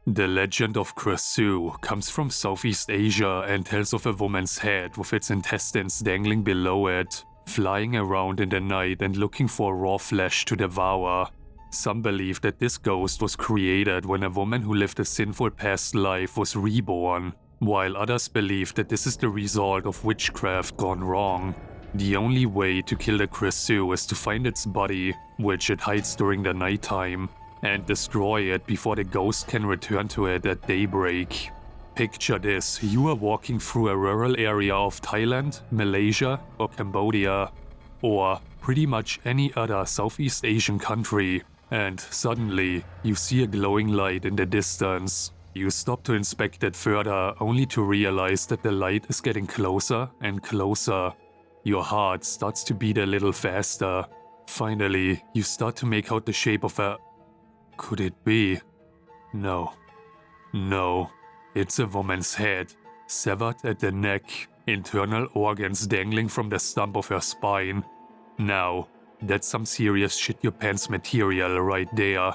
The legend of Krasue comes from Southeast Asia and tells of a woman's head with its intestines dangling below it, flying around in the night and looking for raw flesh to devour. Some believe that this ghost was created when a woman who lived a sinful past life was reborn, while others believe that this is the result of witchcraft gone wrong. The only way to kill the Krasue is to find its body, which it hides during the nighttime, and destroy it before the ghost can return to it at daybreak. Picture this: you are walking through a rural area of Thailand, Malaysia, or Cambodia, or pretty much any other Southeast Asian country, and suddenly you see a glowing light in the distance. You stop to inspect it further, only to realize that the light is getting closer and closer. Your heart starts to beat a little faster. Finally, you start to make out the shape of a... Could it be? No. No. It's a woman's head, severed at the neck, internal organs dangling from the stump of her spine. Now, that's some serious shit your pants material right there.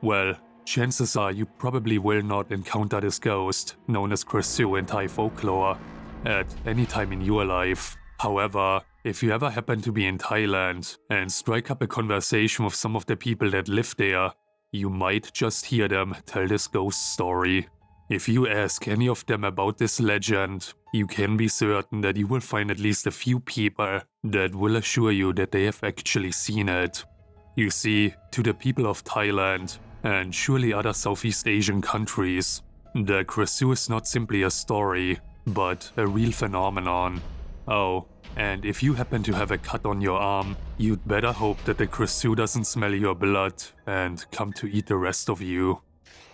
Well, chances are you probably will not encounter this ghost, known as Krasue in Thai folklore, at any time in your life. However, if you ever happen to be in Thailand and strike up a conversation with some of the people that live there, you might just hear them tell this ghost story. If you ask any of them about this legend, you can be certain that you will find at least a few people that will assure you that they have actually seen it. You see, to the people of Thailand, and surely other Southeast Asian countries, the Krasue is not simply a story, but a real phenomenon. Oh, and if you happen to have a cut on your arm, you'd better hope that the Krasue doesn't smell your blood and come to eat the rest of you.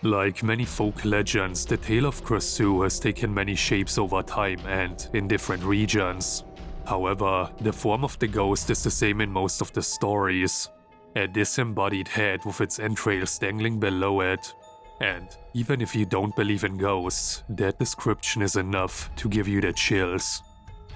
Like many folk legends, the tale of Krasue has taken many shapes over time and in different regions. However, the form of the ghost is the same in most of the stories. A disembodied head with its entrails dangling below it. And even if you don't believe in ghosts, that description is enough to give you the chills.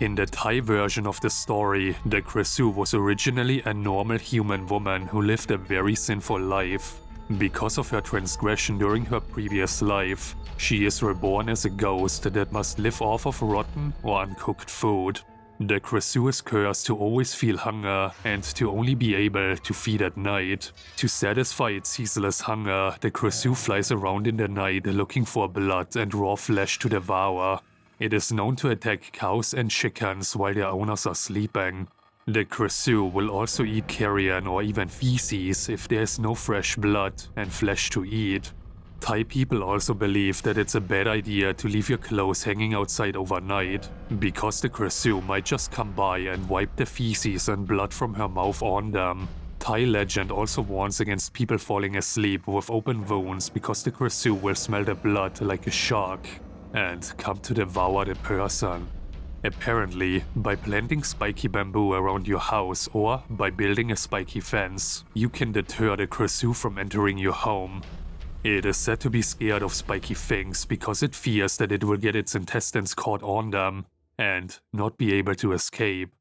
In the Thai version of the story, the Krasue was originally a normal human woman who lived a very sinful life. Because of her transgression during her previous life, she is reborn as a ghost that must live off of rotten or uncooked food. The Krasue is cursed to always feel hunger and to only be able to feed at night. To satisfy its ceaseless hunger, the Krasue flies around in the night looking for blood and raw flesh to devour. It is known to attack cows and chickens while their owners are sleeping. The Krasue will also eat carrion or even feces if there is no fresh blood and flesh to eat. Thai people also believe that it's a bad idea to leave your clothes hanging outside overnight, because the Krasue might just come by and wipe the feces and blood from her mouth on them. Thai legend also warns against people falling asleep with open wounds because the Krasue will smell the blood like a shark and come to devour the person. Apparently, by planting spiky bamboo around your house or by building a spiky fence, you can deter the Krasue from entering your home. It is said to be scared of spiky things because it fears that it will get its intestines caught on them and not be able to escape.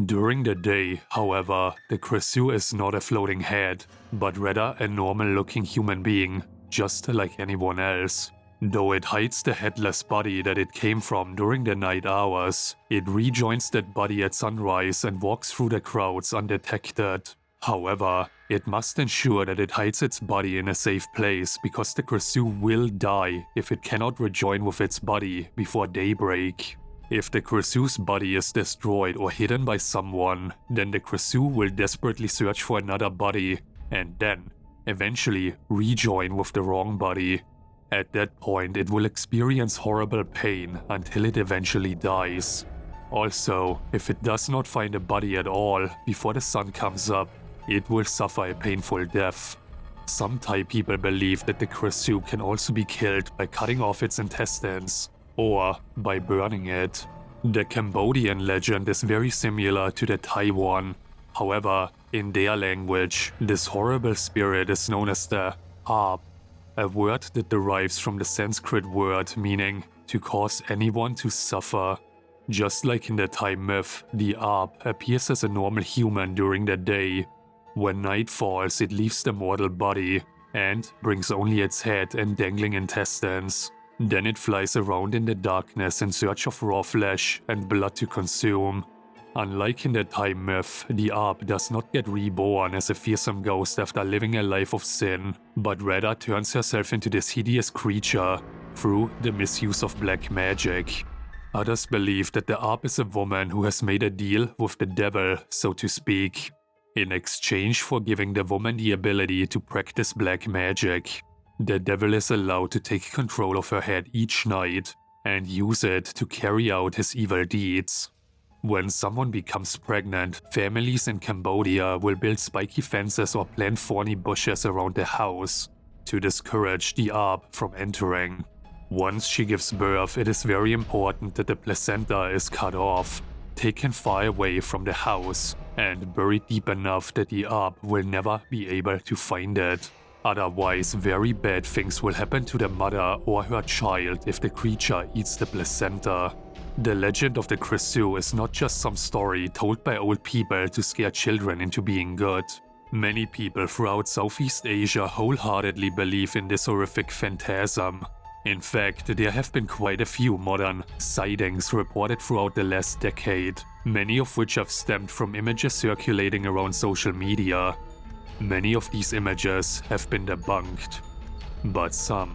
During the day, however, the Krasue is not a floating head, but rather a normal-looking human being, just like anyone else. Though it hides the headless body that it came from during the night hours, it rejoins that body at sunrise and walks through the crowds undetected. However, it must ensure that it hides its body in a safe place because the Krasue will die if it cannot rejoin with its body before daybreak. If the Krasue's body is destroyed or hidden by someone, then the Krasue will desperately search for another body and then, eventually, rejoin with the wrong body. At that point, it will experience horrible pain until it eventually dies. Also, if it does not find a body at all before the sun comes up, it will suffer a painful death. Some Thai people believe that the Krasue can also be killed by cutting off its intestines, or by burning it. The Cambodian legend is very similar to the Thai one. However, in their language, this horrible spirit is known as the Arp, a word that derives from the Sanskrit word meaning to cause anyone to suffer. Just like in the Thai myth, the Arp appears as a normal human during the day. When night falls, it leaves the mortal body, and brings only its head and dangling intestines. Then it flies around in the darkness in search of raw flesh and blood to consume. Unlike in the Thai myth, the Arp does not get reborn as a fearsome ghost after living a life of sin, but rather turns herself into this hideous creature through the misuse of black magic. Others believe that the Arp is a woman who has made a deal with the devil, so to speak, in exchange for giving the woman the ability to practice black magic. The devil is allowed to take control of her head each night and use it to carry out his evil deeds. When someone becomes pregnant, families in Cambodia will build spiky fences or plant thorny bushes around the house to discourage the Arp from entering. Once she gives birth, it is very important that the placenta is cut off, taken far away from the house, and buried deep enough that the Arp will never be able to find it. Otherwise, very bad things will happen to the mother or her child if the creature eats the placenta. The legend of the Krasue is not just some story told by old people to scare children into being good. Many people throughout Southeast Asia wholeheartedly believe in this horrific phantasm. In fact, there have been quite a few modern sightings reported throughout the last decade, many of which have stemmed from images circulating around social media. Many of these images have been debunked, but some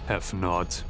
have not.